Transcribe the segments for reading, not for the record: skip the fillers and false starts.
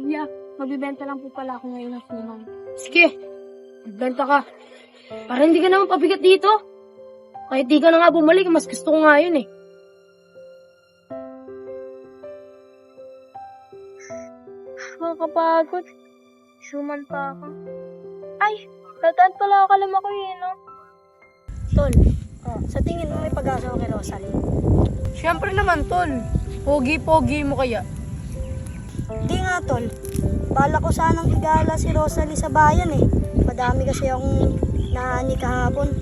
Kuya, magbibenta lang po pala ako ngayon ng suman. Sige, magbenta ka. Para hindi ka naman pabigat dito. Kahit di ka na nga bumalik, mas gusto ko nga yun eh. Nakakapagod. Suman pa ako. Ay, tataan pala ako kalama ko yun, no? Tol, sa tingin mo may pag-asa ko kay Rosalie? Siyempre naman, tol. Pogi-pogi mo kaya. Di nga, Tol. Bala ko sanang igala si Rosalie sa bayan eh. Madami kasi akong naani kahapon.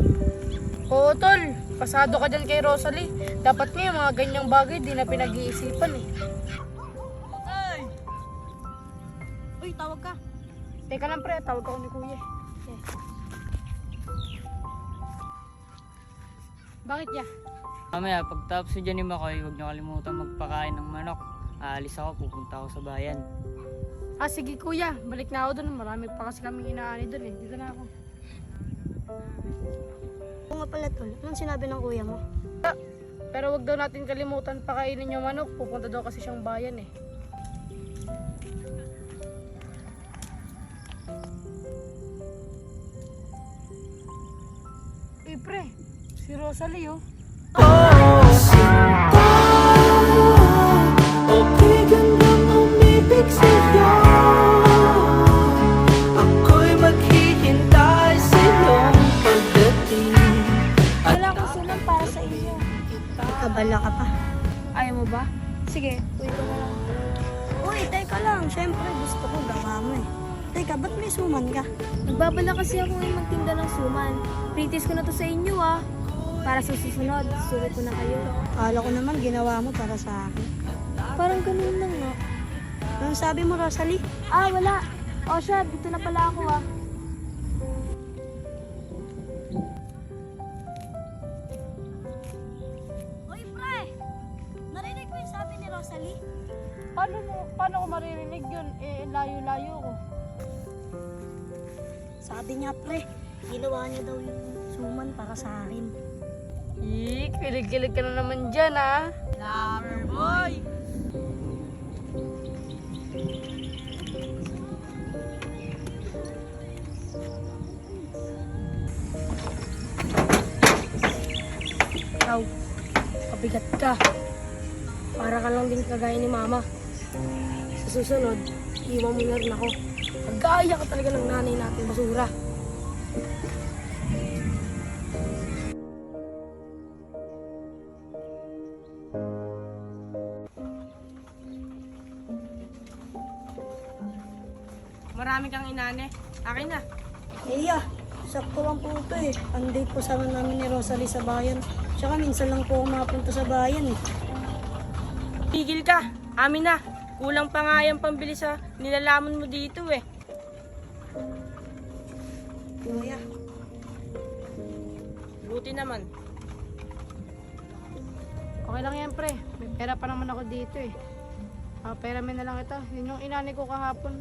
Oo, tol. Pasado ka dyan kay Rosalie. Dapat nga yung mga ganyang bagay di na pinag-iisipan eh. Uy, tawag ka. Teka lang pre, tawag ako ni kuya. Bakit ya? Mamaya, pagtapos dyan ni Makoy, huwag niyo kalimutan magpakain ng manok. Aalis ako, pupunta ako sa bayan. Ah, sige kuya. Balik na ako dun. Marami pa kasi kaming inaani dun eh. Dito na ako. Oo nga pala, Tol. Anong sinabi ng kuya mo? Pero wag daw natin kalimutan pakainin yung manok. Pupunta daw kasi siyang bayan eh. Eh pre, si Rosalie oh. Okay gandang umibig sa'yo. Ako'y maghihintay sa iyong pagdating. Wala akong suman para sa inyo. Kabala ka pa. Ayaw mo ba? Sige, uwi ko na lang. Uy, teka lang. Siyempre, gusto ko gawa mo eh. Teka, ba't may suman ka? Nagbabala kasi ako ngayon magtinda ng suman. Pritis ko na to sa inyo ah. Para sa susunod, sulit ko na kayo. Kala ko naman ginawa mo para sa akin. Parang ganun lang nga. Anong sabi mo, Rosalie? Ah, wala. O siya, dito na pala ako ah. Uy, pre! Narinig mo yung sabi ni Rosalie? Paano ko maririnig yun? Eh, layo-layo ko. Sabi niya, pre, ginawa niya daw yung suman para sa akin. Kilig-kilig ka na naman dyan ah. Lover boy! Ikaw, pabigat ka. Para ka lang din kagaya ni mama. Sa susunod, iwan mo na rin ako. Kagaya ka talaga ng nanay natin basura. Marami kang inane. Akin na. Iya, sakto lang po ito eh. Ang date po sana namin ni Rosalie sa bayan. Tsaka minsan lang po ako mapunta sa bayan eh. Tigil ka. Amin na. Kulang pa nga yung pambili sa nilalaman mo dito eh. Kuya, Buti naman. Okay lang yan pre. May pera pa naman ako dito eh. Pera mo na lang ito. Yun yung inani ko kahapon.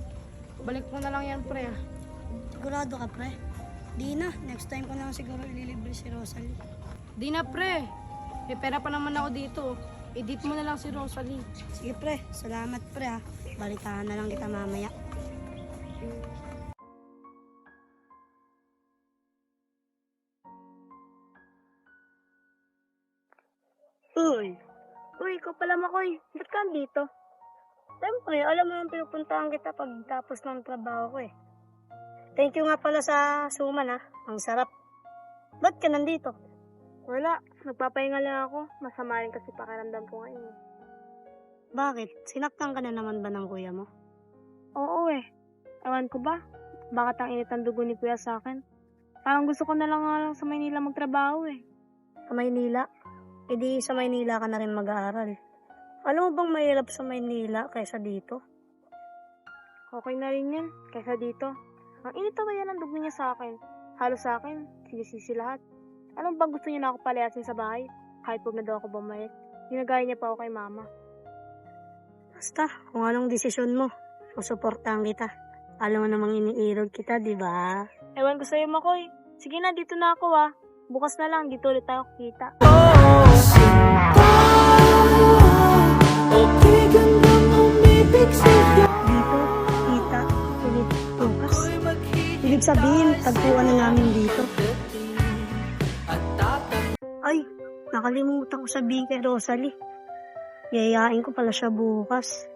Balik mo na lang yan pre ah. sigurado ka pre? Di na, next time ko na lang siguro ililibre si Rosalie. Di na pre. May pera pa naman ako dito. Edit mo na lang si Rosalie. Sige pre, salamat pre ha. Balitaan na lang kita mamaya. Uy, ikaw pala Makoy. Ba't ka andito? Siyempre, alam mo yung pinupuntahan kita pagtapos ng trabaho ko eh. Thank you nga pala sa suman ha. Ang sarap. Ba't ka nandito? Wala, nagpapahinga lang ako. Masama rin kasi pakiramdam ko ngayon. Bakit? Sinaktan ka na naman ba ng kuya mo? Oo eh. Ewan ko ba? Bakit ang init ang dugo ni Kuya sa akin? Parang gusto ko na lang nga lang sa Maynila magtrabaho eh. Sa Maynila? E di sa Maynila ka na rin mag-aaral. Alam mo bang mahirap sa Maynila kaysa dito? Okay na rin yan, kaysa dito. Ang init na kaya ng dugo niya sa akin. Halos sa akin, sinisisi lahat. Alam bang gusto niya na ako palayasin sa bahay? Kahit huwag na daw ako bumalik. Ginagaya niya pa ako kay mama. Basta, kung anong desisyon mo, susuportahan kita. Alam mo namang iniirog kita, di ba? Ewan ko sa'yo, Makoy. Sige na, dito na ako ah. Bukas na lang, dito ulit tayo kita. Okay gandang umibig sa'yo. Dito? sabihin, tagpuan na namin dito. Ay, nakalimutan ko sabihin kay Rosalie. Yayain ko pala siya bukas.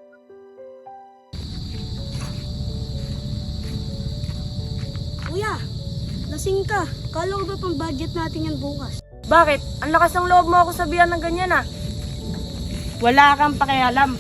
Kuya, lasing ka. Kala ko ba pang budget natin yan bukas? Bakit? Ang lakas ng loob mo ako sabihan ng ganyan ah. Wala kang pakialam.